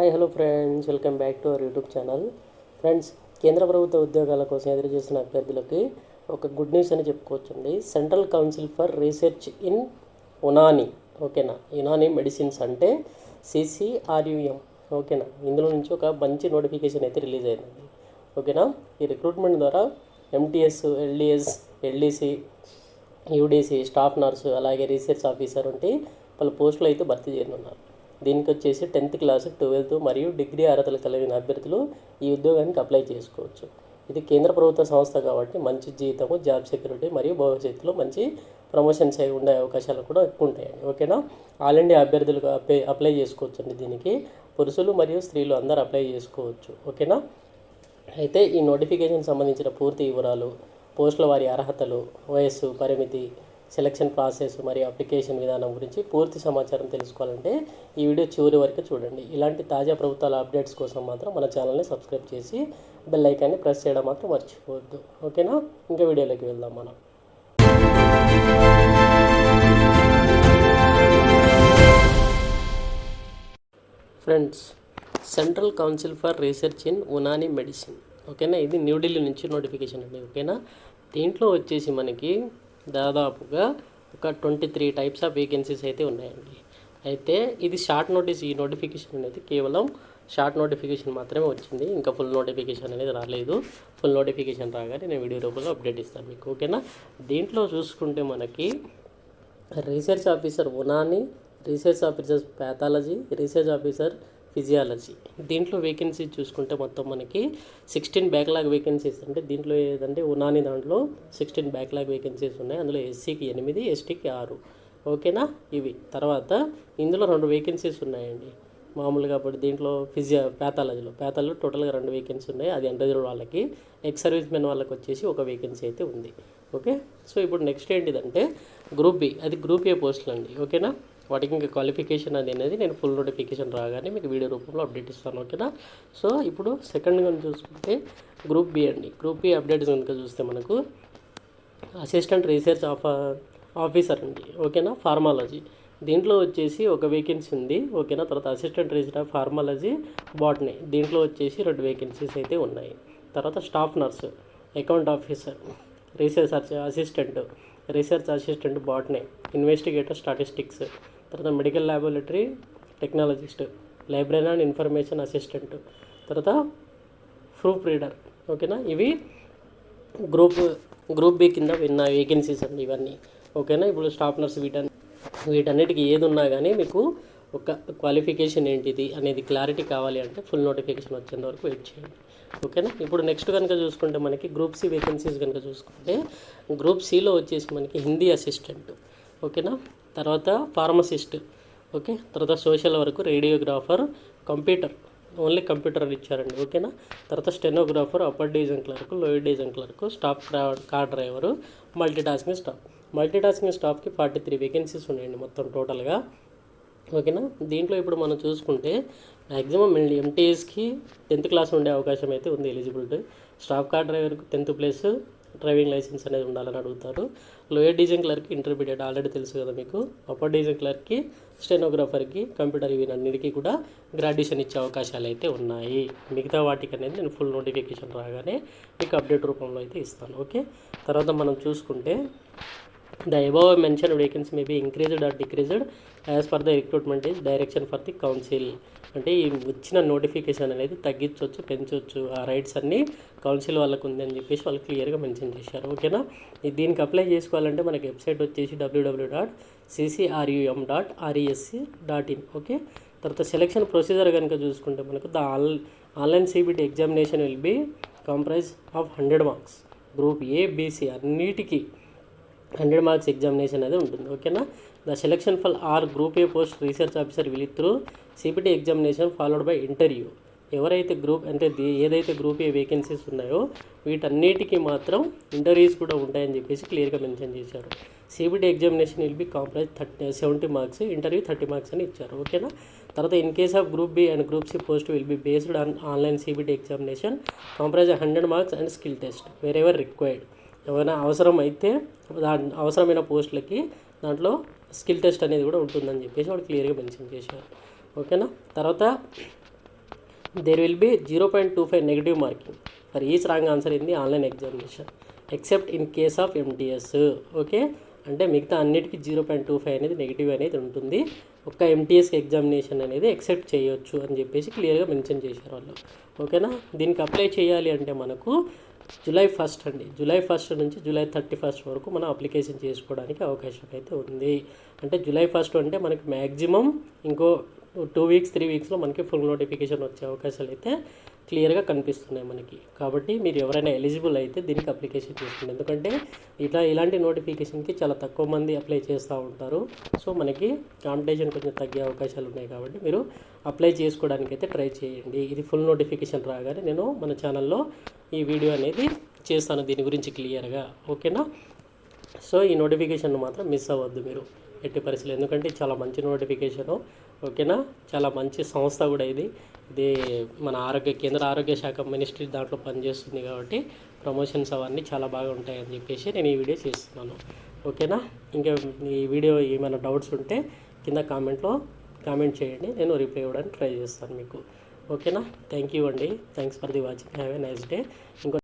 Hi hello friends, welcome back to our YouTube channel. Friends, కేంద్ర ప్రభుత్వ ఉద్యోగాల కోసం ఎదురు చూస్తున్న అభ్యర్థులకి ఒక గుడ్ న్యూస్ అని చెప్పుకోవచ్చండి. Central council for research in Unani, ఓకేనా, యునాని మెడిసిన్స్ అంటే CCRUM, ఓకేనా. ఇందులో నుంచి ఒక మంచి నోటిఫికేషన్ అయితే రిలీజ్ అయిందండి, ఓకేనా. ఈ రిక్రూట్మెంట్ ద్వారా MTS, LDS, LDC, UDC, staff nurse, అలాగే రీసెర్చ్ ఆఫీసర్ వంటి పలు పోస్టులు అయితే భర్తీ చేయనున్నారు. దీనికి వచ్చేసి 10th క్లాస్, 12th మరియు డిగ్రీ అర్హతలు కలిగిన అభ్యర్థులు ఈ ఉద్యోగానికి అప్లై చేసుకోవచ్చు. ఇది కేంద్ర ప్రభుత్వ సంస్థ కాబట్టి మంచి జీతము, జాబ్ సెక్యూరిటీ మరియు భవిష్యత్తులో మంచి ప్రమోషన్స్ అయి ఉండే అవకాశాలు కూడా ఎక్కువ ఉంటాయండి, ఓకేనా. ఆల్ ఇండియా అభ్యర్థులుగా అప్లై చేసుకోవచ్చు అండి. దీనికి పురుషులు మరియు స్త్రీలు అందరూ అప్లై చేసుకోవచ్చు, ఓకేనా. అయితే ఈ నోటిఫికేషన్ సంబంధించిన పూర్తి వివరాలు, పోస్టుల వారి అర్హతలు, వయస్సు పరిమితి, సెలక్షన్ ప్రాసెస్ మరియు అప్లికేషన్ విధానం గురించి పూర్తి సమాచారం తెలుసుకోవాలంటే ఈ వీడియో చివరి వరకు చూడండి. ఇలాంటి తాజా ప్రభుత్వాల అప్డేట్స్ కోసం మాత్రం మన ఛానల్ని సబ్స్క్రైబ్ చేసి బెల్ ఐకాన్ని ప్రెస్ చేయడం మాత్రం మర్చిపోవద్దు, ఓకేనా. ఇంకా వీడియోలోకి వెళ్దాం మనం. Friends, central council for research in Unani medicine, ఓకేనా. ఇది న్యూఢిల్లీ నుంచి నోటిఫికేషన్ అండి, ఓకేనా. దీంట్లో వచ్చేసి మనకి దాదాపుగా ఒక 23 టైప్స్ ఆఫ్ వేకెన్సీస్ అయితే ఉన్నాయండి. అయితే ఇది షార్ట్ నోటీస్. ఈ నోటిఫికేషన్ అనేది కేవలం షార్ట్ నోటిఫికేషన్ మాత్రమే వచ్చింది, ఇంకా ఫుల్ నోటిఫికేషన్ అనేది రాలేదు. ఫుల్ నోటిఫికేషన్ రాగానే నేను వీడియో రూపంలో అప్డేట్ ఇస్తాను మీకు, ఓకేనా. దీంట్లో చూసుకుంటే మనకి research officer Unani, research officer pathology, research officer physiology. దీంట్లో వేకెన్సీ చూసుకుంటే మొత్తం మనకి 16 బ్యాక్లాగ్ వేకెన్సీస్. అంటే దీంట్లో ఏదంటే యునాని దాంట్లో 16 బ్యాక్లాగ్ వేకెన్సీస్ ఉన్నాయి. అందులో SCకి 8, STకి 6, ఓకేనా. ఇవి తర్వాత ఇందులో 2 వేకెన్సీస్ ఉన్నాయండి మామూలుగా. అప్పుడు దీంట్లో ప్యాథాలజీలో టోటల్గా 2 వేకెన్సీ ఉన్నాయి. అది అండర్గ్రేడ్ వాళ్ళకి, ఎక్స్ సర్వీస్ మెన్ వాళ్ళకి వచ్చేసి ఒక వేకెన్సీ అయితే ఉంది, ఓకే. సో ఇప్పుడు నెక్స్ట్ ఏంటిదంటే గ్రూప్ బి, అది గ్రూప్ ఏ పోస్టులు అండి, ఓకేనా. వాటికి ఇంకా క్వాలిఫికేషన్ అనేది నేను ఫుల్ నోటిఫికేషన్ రాగానే మీకు వీడియో రూపంలో అప్డేట్ ఇస్తాను, ఓకేనా. సో ఇప్పుడు సెకండ్ కనుక చూసుకుంటే గ్రూప్ బి అండి. గ్రూప్ బి అప్డేట్స్ కనుక చూస్తే మనకు అసిస్టెంట్ రీసెర్చ్ ఆఫీసర్ అండి, ఓకేనా, ఫార్మాలజీ. దీంట్లో వచ్చేసి ఒక వేకెన్సీ ఉంది, ఓకేనా. తర్వాత assistant research of pharmacology botany, దీంట్లో వచ్చేసి 2 వేకెన్సీస్ అయితే ఉన్నాయి. తర్వాత staff nurse, account officer, research assistant botany, investigator statistics. తర్వాత medical laboratory technologist, library and information assistant, తర్వాత ప్రూఫ్ రీడర్, ఓకేనా. ఇవి గ్రూప్ బి కింద విన్న వేకెన్సీస్ అండి ఇవన్నీ, ఓకేనా. ఇప్పుడు స్టాఫ్ నర్స్ వీటన్నిటికీ ఏది ఉన్నా కానీ మీకు ఒక క్వాలిఫికేషన్ ఏంటిది అనేది క్లారిటీ కావాలి అంటే ఫుల్ నోటిఫికేషన్ వచ్చేంత వరకు వెయిట్ చేయండి, ఓకేనా. ఇప్పుడు నెక్స్ట్ కనుక చూసుకుంటే మనకి గ్రూప్ సి వేకెన్సీస్ కనుక చూసుకుంటే గ్రూప్ సిలో వచ్చేసి మనకి హిందీ అసిస్టెంట్, ఓకేనా. తర్వాత ఫార్మసిస్ట్, ఓకే. తర్వాత social work, radiographer, computer, only computer అని ఇచ్చారండి, ఓకేనా. తర్వాత stenographer, upper division clerk, lower division clerk, staff car driver, multitasking స్టాఫ్కి 43 వేకెన్సీస్ ఉన్నాయండి మొత్తం టోటల్గా, ఓకేనా. దీంట్లో ఇప్పుడు మనం చూసుకుంటే మ్యాక్సిమం MTSకి 10th క్లాస్ ఉండే అవకాశం అయితే ఉంది ఎలిజిబిలిటీ. స్టాఫ్ కార్ డ్రైవర్కి 10th ప్లస్ డ్రైవింగ్ లైసెన్స్ అనేది ఉండాలని అడుగుతారు. లోయర్ డివిజన్ క్లర్క్కి ఇంటర్మీడియట్ ఆల్రెడీ తెలుసు కదా మీకు. అప్పర్ డివిజన్ క్లర్క్కి, స్టెనోగ్రాఫర్కి, కంప్యూటర్, ఇవన్నిటికీ కూడా గ్రాడ్యుయేషన్ ఇచ్చే అవకాశాలు అయితే ఉన్నాయి. మిగతా వాటికి అనేది నేను ఫుల్ నోటిఫికేషన్ రాగానే మీకు అప్డేట్ రూపంలో అయితే ఇస్తాను, ఓకే. తర్వాత మనం చూసుకుంటే The above mentioned vacancy may be increased or decreased as per the recruitment is direction for the council. అంటే ఈ వచ్చిన నోటిఫికేషన్ అనేది తగ్గించవచ్చు, పెంచవచ్చు, ఆ రైట్స్ అన్నీ కౌన్సిల్ వాళ్ళకు ఉందని చెప్పేసి వాళ్ళు క్లియర్గా మెన్షన్ చేశారు, ఓకేనా. దీనికి అప్లై చేసుకోవాలంటే మనకి వెబ్సైట్ వచ్చేసి www.ccrum.resc.in, ఓకే. తర్వాత సెలక్షన్ ప్రొసీజర్ కనుక చూసుకుంటే మనకు online CBT examination will be comprise of 100 marks. Group A, BC అన్నిటికీ 100 మార్క్స్ ఎగ్జామినేషన్ అనేది ఉంటుంది, ఓకేనా. The selection for group A post research officer will through CBT examination followed by interview. ఎవరైతే ఏదైతే గ్రూప్ ఏ వేకెన్సీస్ ఉన్నాయో వీటన్నిటికీ మాత్రం interviews కూడా ఉంటాయని చెప్పేసి క్లియర్గా మెన్షన్ చేశారు. CBT examination will be comprise 70 marks, interview 30 marks అని ఇచ్చారు, ఓకేనా. తర్వాత in case of group B and group C post will be based on online CBT examination comprise 100 marks and skill test wherever required. ఏమైనా అవసరమైన పోస్టులకి దాంట్లో skill test అనేది కూడా ఉంటుందని చెప్పేసి వాడు క్లియర్గా మెన్షన్ చేశారు, ఓకేనా. తర్వాత there will be 0.25 negative marking for each wrong answer in the online examination except in case of MTS. Okay, అంటే మిగతా అన్నిటికీ 0.25 అనేది నెగిటివ్ అనేది ఉంటుంది. ఒక్క ఎంటీఎస్ ఎగ్జామినేషన్ అనేది ఎక్సెప్ట్ చేయొచ్చు అని చెప్పేసి క్లియర్గా మెన్షన్ చేశారు వాళ్ళు. ఓకేనా, దీనికి అప్లై చేయాలి అంటే మనకు జూలై 1 అండి, జూలై 1 నుంచి జూలై 31 వరకు మనం అప్లికేషన్ చేసుకోవడానికి అవకాశం అయితే ఉంది. అంటే జూలై 1 అంటే మనకి మ్యాక్సిమం ఇంకో 2 వీక్స్ 3 వీక్స్లో మనకి ఫుల్ నోటిఫికేషన్ వచ్చే అవకాశాలు అయితే క్లియర్గా కనిపిస్తున్నాయి మనకి. కాబట్టి మీరు ఎవరైనా ఎలిజిబుల్ అయితే దీనికి అప్లికేషన్ చేసుకోండి. ఎందుకంటే ఇలాంటి నోటిఫికేషన్కి చాలా తక్కువ మంది అప్లై చేస్తూ ఉంటారు. సో మనకి కాంపిటీషన్ కొంచెం తగ్గే అవకాశాలు ఉన్నాయి. కాబట్టి మీరు అప్లై చేసుకోవడానికి అయితే ట్రై చేయండి. ఇది ఫుల్ నోటిఫికేషన్ రాగానే నేను మన ఛానల్లో ఈ వీడియో అనేది చేస్తాను దీని గురించి క్లియర్గా. ఓకేనా, సో ఈ నోటిఫికేషన్ మాత్రం మిస్ అవ్వద్దు మీరు ఎట్టి పరిస్థితులు, ఎందుకంటే చాలా మంచి నోటిఫికేషను. ఓకేనా, చాలా మంచి సంస్థ కూడా ఇది మన కేంద్ర ఆరోగ్య శాఖ మినిస్ట్రీ దాంట్లో పనిచేస్తుంది. కాబట్టి ప్రమోషన్స్ అవన్నీ చాలా బాగా ఉంటాయని చెప్పేసి నేను ఈ వీడియో చేస్తున్నాను. ఓకేనా, ఇంకా ఈ వీడియో ఏమైనా డౌట్స్ ఉంటే కింద కామెంట్ చేయండి, నేను రిప్లై ఇవ్వడానికి ట్రై చేస్తాను మీకు. ఓకేనా, థ్యాంక్ యూ అండి, thanks for the watching, have a nice day. ఇంకో